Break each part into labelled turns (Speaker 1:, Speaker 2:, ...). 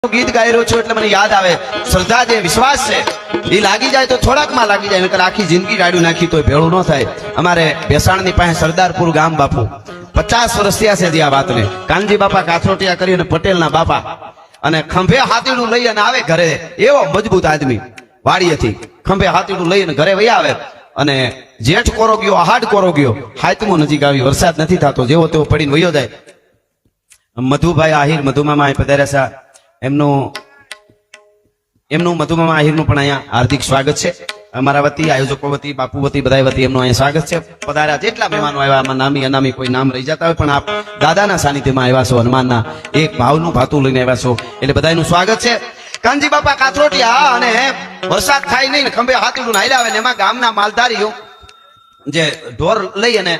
Speaker 1: ગીત ગાઈ રહ્યો છું એટલે મને યાદ આવે શ્રદ્ધા છે, વિશ્વાસ છે, એ લાગી જાય તો થોડાક માં લાગી જાય, નકર આખી જિંદગી ગાડ્યું નાખી તો ભેળું ન થાય. અમારે ભેસાણની પાસે સરદારપુર ગામ બાપુ 50 વર્ષ થયા છે જે આ વાતને. કાનજી બાપા કાથરોટિયા કરી અને પટેલના બાપા અને ખંભે હાથીડું લઈ અને આવે ઘરે. એવો મજબૂત આદમી વાડીએથી ખંભે હાથીડું લઈ અને ઘરે વહી આવે. અને જેઠ કોરો ગયો, આહાડ કોરો ગયો, હાથમો નજીક આવી, વરસાદ નથી થતો, જેવો તેવો પડીને વયો જાય. મધુભાઈ આહિર મધુમામા પધાર્યા છે. એમનું મધુમામા આહિરનું પણ અહીંયા હાર્દિક સ્વાગત છે. અમારા વતી, આયોજકો વતી, બાપુ વતી, બધા વતી એમનું અહીંયા સ્વાગત છે. પધાર્યા જેટલા મહેમાનો આવ્યા, આમાં નામી અનામી કોઈ નામ રહી જતા હોય પણ આપ દાદાના સાનિધ્યમાં આવ્યા છો, હનુમાનના એક ભાવનું ભાતું લઈને આવ્યા છો, એટલે બધાનું સ્વાગત છે. કાનજી બાપા કાથરોટિયા અને વરસાદ થાય નહીં ને ખંભે હાથીડું હાલ્યા આવે ને એમાં ગામના માલધારીઓ જે ઢોર લઈ અને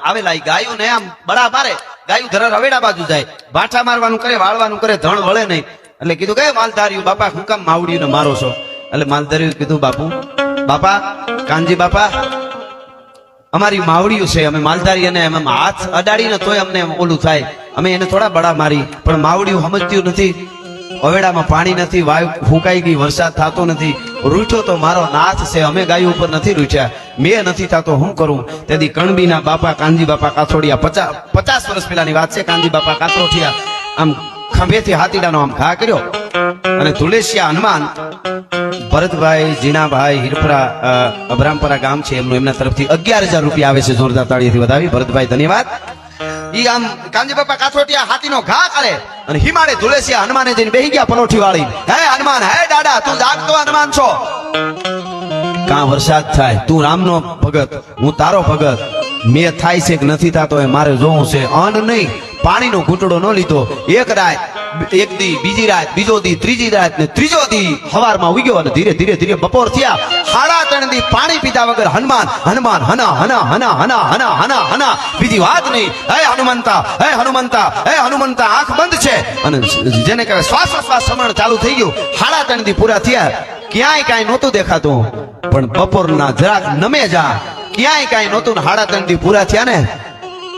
Speaker 1: આવેલા ગાયો ને આમ બડા મારે, ગાયું ધરા રવેડા બાજુ જાય, ભાઠા મારવાનું કરે, વાળવાનું કરે, ધણ વળે નહીં. એટલે કીધું કે માલધારીઓ બાપા હું કામ માવડીને મારો છો? એટલે માલધારીઓ કીધું બાપા કાનજી બાપા અમારી માવડીઓ છે, અમે માલધારી અને હાથ અડાડીને તોય અમને ઓલું થાય, અમે એને થોડા બડા મારી, પણ માવડીઓ સમજતી નથી. હવેડામાં પાણી નથી, વાયુ ફૂંકાઈ ગઈ, વરસાદ થતો નથી, રૂઠો તો મારો નાથ છે, અમે ગાયો ઉપર નથી રૂઠ્યા, મેં નથી થતો, હું કરું? તેથી કણબીના બાપા કાનજી બાપા કાથરોડિયા 50 વર્ષ પહેલાની વાત છે. કાનજી બાપા કાથરોડિયા આમ ખંભેથી હાથીડાનો આમ ઘા કર્યો અને તુલેશિયા હનુમાન ભરતભાઈ, જીણાભાઈ, હિરપરા, અબરામપરા ગામ છે એમનું, એમના તરફથી 11,000 રૂપિયા આવે છે. જોરદાર તાળીથી વધાવી ભરતભાઈ, ધન્યવાદ. ઈ આમ કાનજી બાપા કાથરોટિયા હાથીનો ઘા કરે અને હિમાડે તુલેશિયા હનુમાને જઈને બેહી ગયા પલોઠી વાળી. હે હનુમાન, હે દાદા, તું જાગતો હનુમાન છો? કાં વરસાદ થાય, તું રામનો ભગત, હું તારો ભગત, મેં થાય છે કે નથી થતો એ મારે જોવું છે. અન્ન નહીં, પાણીનો ઘૂંટડો ન લીધો. એક રાત, એક દી, બીજી રાત, બીજો દી, ત્રીજી રાત ને ત્રીજો દી હવારમાં ઉગ્યો અને ધીરે ધીરે ધીરે બપોર થયા. 3.5 દી પાણી પીધા વગર હનુમાન હના બીજી વાત નહીં. હે હનુમંતા, હે હનુમંતા, હે હનુમંતા, આંખ બંધ છે અને જેને કહેવાય શ્વાસોશ્વાસ સમરણ ચાલુ થઈ ગયું. 3.5 દી પૂરા થયા, ક્યાંય કાંઈ નહોતું દેખાતું, પણ બપોરના જરાક નમે જા, ક્યાંય કાંઈ નહોતું. 3.5 દી પૂરા થયા ને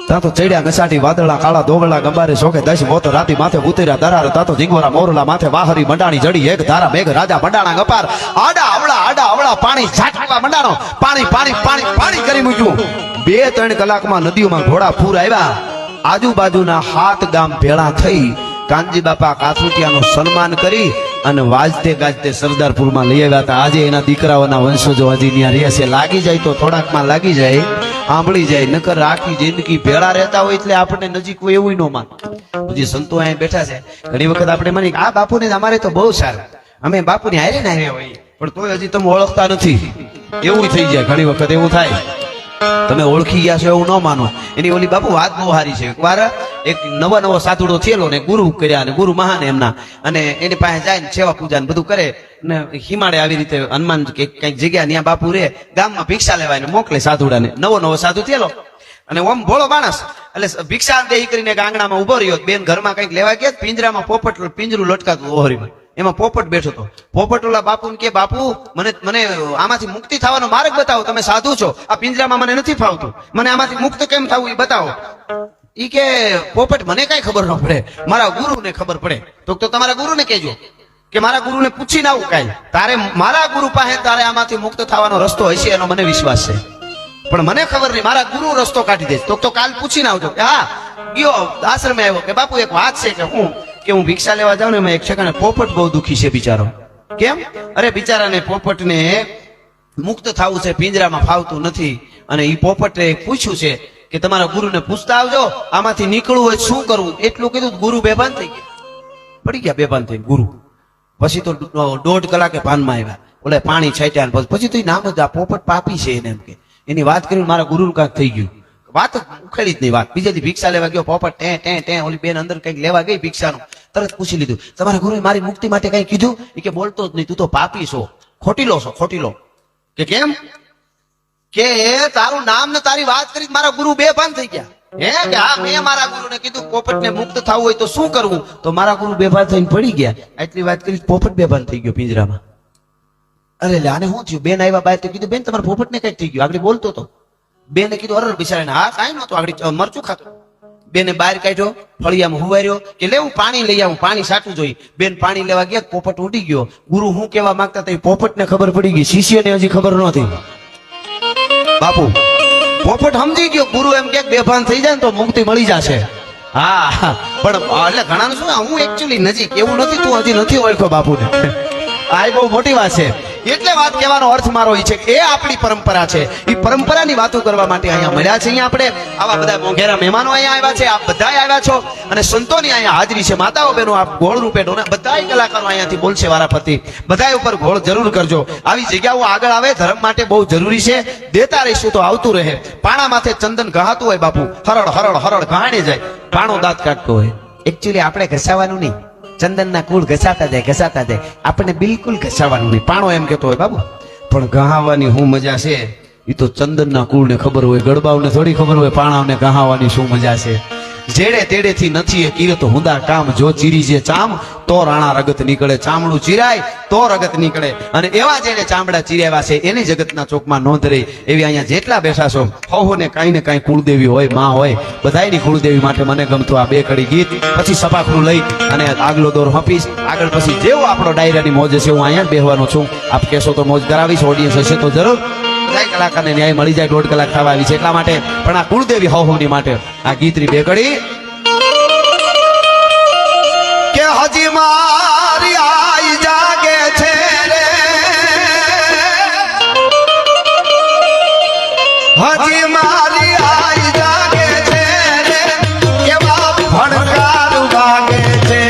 Speaker 1: તા તો ચડ્યા ઘસાટી વાદળા, કાળા દોગળા, ગંબારે શોખે 10 મોત રાતી માથે ઉતર્યા દરાર, તા તો જીંગોરા મોરલા માથે વાહરી મંડાણી જડી, એક ધારા મેઘ રાજા મંડાણા ગપાર, આડા અવળા પાણી ઝાટવા મંડાણો, પાણી પાણી પાણી પાણી કરી મૂક્યું. 2-3 કલાકમાં નદીઓમાં ઘોડા પૂર આવ્યા. આજુબાજુના 7 ગામ ભેળા થઈ કાનજી બાપા કાથરોટિયાનું સન્માન કરી અને વાજતે ગાજતે સરદારપુરમાં લઈ આવ્યા હતા. આજે એના દીકરાઓના વંશજો હજી ત્યાં રહે છે. લાગી જાય તો થોડાકમાં લાગી જાય, આંબળી જાય, નકર આખી જિંદગી ભેળા રહેતા હોય એટલે આપણને નજીક હોય એવું ન માન. જે સંતો અહીં બેઠા છે, ઘણી વખત આપણે માની આ બાપુને અમારે તો બહુ સારું, અમે બાપુને હારે ના હારે હોય, પણ તોય હજી તમે ઓળખતા નથી એવું થઈ જાય. ઘણી વખત એવું થાય, તમે ઓળખી ગયા છો એવું ન માનો. એની ઓલી બાપુ વાત બહુ સારી છે. એકવાર એક નવો સાધુડો થયેલો ને ગુરુ કર્યા, અને ગુરુ મહાન એમના, અને એની પાસે જાય ને સેવા પૂજા ને બધું કરે ને હિમાડે આવી રીતે હનુમાન કઈક જગ્યા ત્યાં બાપુ રે, ગામમાં ભિક્ષા લેવાય મોકલે સાધુડાને. નવો સાધુ થયેલો અને ઓમ ભોળો માણસ, એટલે ભિક્ષા દેહી કરીને આંગણામાં ઉભો રહ્યો. બેન ઘરમાં કઈક લેવા ગયા, પિંજરામાં પોપટ પિંજરું લટકાતું ઓહરીમાં, એમાં પોપટ બેઠો હતો. પોપટ ઓલા બાપુને કે બાપુ મને આમાંથી મુક્તિ થવાનો માર્ગ બતાવો, તમે સાધુ છો, આ પિંજરામાં મને નથી ફાવતું, મને આમાંથી મુક્ત કેમ થવું એ બતાવો. ઈ કે પોપટ મને કઈ ખબર ન પડે, મારા ગુરુને ખબર પડે. તો તમારા ગુરુને કહેજો કે મારા ગુરુને પૂછીને આવું કાંઈ, તારે મારા ગુરુ પાસે તારે આમાંથી મુક્ત થવાનો રસ્તો હશે એનો મને વિશ્વાસ છે, પણ મને ખબર નહીં, મારા ગુરુ રસ્તો કાઢી દે. તો કાલ પૂછીને આવજો. હા, ગયો આશ્રમે આવ્યો કે બાપુ એક વાત છે કે હું ભિક્ષા લેવા જાઉં ને એમાં એક ઠેકાણે પોપટ બહુ દુખી છે બિચારો. કેમ? અરે બિચારાને પોપટને મુક્ત થવું છે, પિંજરામાં ફાવતું નથી, અને એ પોપટે પૂછ્યું છે કે તમારા ગુરુને પૂછતા આવજો આમાંથી નીકળવું હોય શું કરવું. એટલું કીધું, ગુરુ બેભાન થઈ ગયા, પડી ગયા બેભાન થઈ ગુરુ. પછી તો 1.5 કલાકે ભાનમાં આવ્યા, ઓલે પાણી છાંટ્યા, પછી તો નામ જ આ પોપટ પાપી છે એને એમ કે એની વાત કરી મારા ગુરુ કાંઈક થઈ ગયું. વાત ઉખેડી જ નહીં વાત. બીજેથી ભિક્ષા લેવા ગયો પોપટ, ટે ઓલી બેન અંદર કઈક લેવા ગઈ ભિક્ષાનું, તરત પૂછી લીધું તમારા ગુરુએ મારી મુક્તિ માટે કઈ કીધું? એ કે બોલતો જ નહીં, તું તો પાપી છો, ખોટીલો. કે કેમ? કે તારું નામ ને તારી વાત કરી મારા ગુરુ બેભાન થઈ ગયા. હે કે હા, મેં મારા ગુરુને કીધું પોપટને મુક્ત થવું હોય તો શું કરવું, તો મારા ગુરુ બેભાન થઈને પડી ગયા. આટલી વાત કરી, પોપટ બેભાન થઈ ગયો પિંજરામાં. અરે આને શું થયું? બેન આવ્યા બહાર તો કીધું બેન તમારા પોપટને કઈક થઈ ગયું, આગળ બોલતો હતો. બેને કીધું અરે બિચારાને હા કાંઈ નહોતું, આગળ મરચું ખાતો. બેને બહાર કાઢ્યો, ફળિયામાં હુવાર્યો કે લે હું પાણી લઈ આવું, પાણી સાટું જોઈ. બેન પાણી લેવા ગયા, પોપટ ઉડી ગયો. ગુરુ હું કેવા માંગતા હતા એ પોપટને ખબર પડી ગઈ, શિષ્યને હજી ખબર નહોતી. બાપુ પોપટ સમજી ગયો, ગુરુ એમ કે બેભાન થઈ જાય ને તો મુક્તિ મળી જશે. હા પણ એટલે ઘણા શું, હું એકચ્યુઅલી નજીક એવું નથી, તું હજી નથી ઓળખ્યો બાપુને. આ બહુ મોટી વાત છે. એટલે વાત કહેવાનો અર્થ મારો એ છે કે એ આપણી પરંપરા છે. એ પરંપરાની વાતો કરવા માટે અહીંયા મળ્યા છે. અહીંયા આપણે આવા બધા મોંઘેરા મહેમાનો અહીંયા આવ્યા છે, આપ બધાય આવ્યા છો અને સંતોની અહીંયા હાજરી છે. માતાઓ બહેનો આપ ગોળ રૂપે બધાય કલાકારો અહીંયાથી બોલશે વારાફરતી. બધાય ઉપર ગોળ જરૂર કરજો. આવી જગ્યાઓ આગળ આવે ધર્મ માટે બહુ જરૂરી છે. દેતા રહીશું તો આવતું રહે. પાણા માથે ચંદન ઘહાતું હોય બાપુ, હરળ હરળ હરળ ઘાણી જાય, પાણો દાંત કાઢતો હોય. એકચ્યુઅલી આપણે ઘસાવાનું નહીં, ચંદનના કુળ ઘસાતા જાય. આપણને બિલકુલ ઘસાવાનું નહીં. પાણો એમ કેતો હોય બાબુ, પણ ઘહાવાની શું મજા છે એ તો ચંદનના કુળને ખબર હોય, ગડબાવને થોડી ખબર હોય પાણાને ઘહાવાની શું મજા છે. જેડે તેડેથી નથી એ કીરત હુંદા કામ, જો ચીરી જે ચામ તો રાણા રગત નીકળે. ચામડું ચીરાય તો રગત નીકળે. અને એવા જેને ચામડા ચીરાવ્યા છે એની જગતના ચોકમાં નોંધ રહી. એવી અહીંયા જેટલા બેઠા છો હોને કાંઈ ને કાંઈ કુળદેવી હોય, માં હોય, બધાયની કુળદેવી માટે મને ગમતું આ બે કડી ગીત, પછી સપાખરું લઈ અને આગલો દોર હપીશ. આગળ પછી જેવો આપણો ડાયરાની મોજ છે હું અહીંયા જ બેહવાનો છું. આપ કહેશો તો મોજ કરાવીશ, ઓડિયન્સ હશે તો જરૂર. કલાકારને ન્યાય મળી જાય, 1.5 કલાક થવા આવી છે એટલા માટે. પણ આ કુળદેવી હોની માટે આ ગીતની બે કડી કે હજી મારી આઈ જાગે છે રે, હજી મારી આઈ જાગે છે રે, કેવા ભણકાર વાગે છે.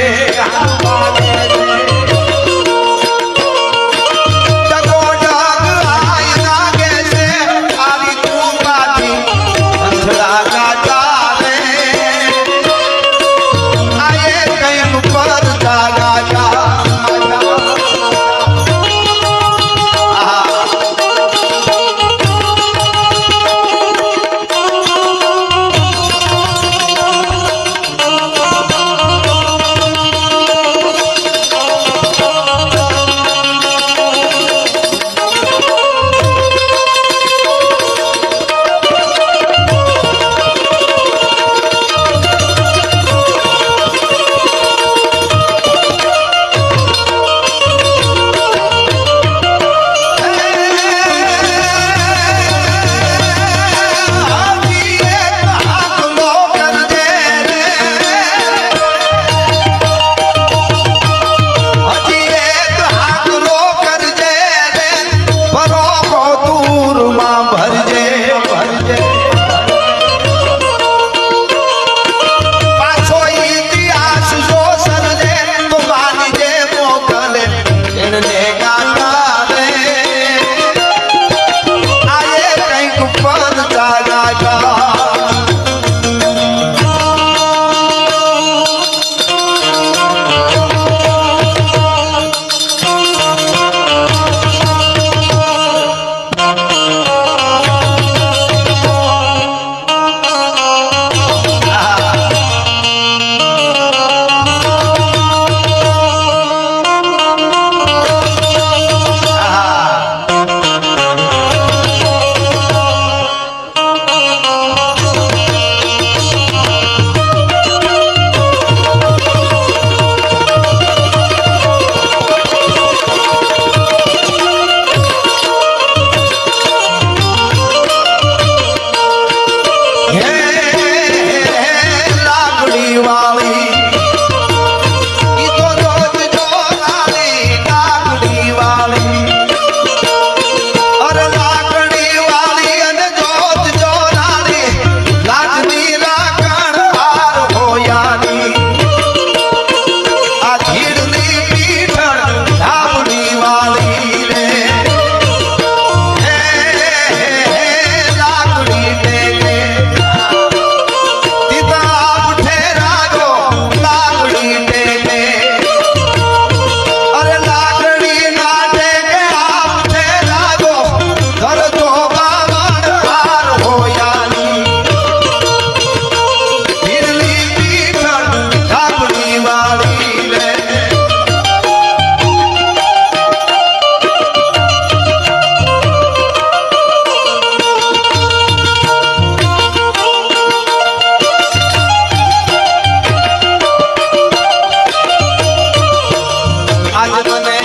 Speaker 1: આજ મને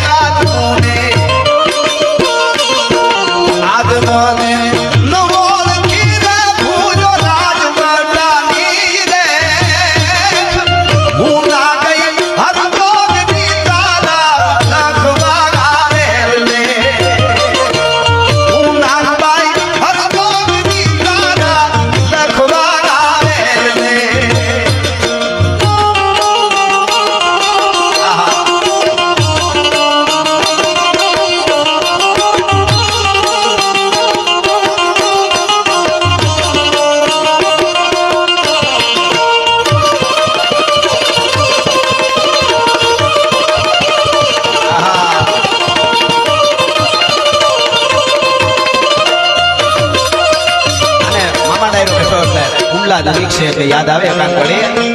Speaker 1: રાજને આજ મને નવો લખી રે ભૂજો રાજવટાની રે હું ના ગઈ હર જોગની તારા લખવાડા રે હું ના બાઈ હર જોગની તારા લખવાડા રે યાદ આવે કાંક પડે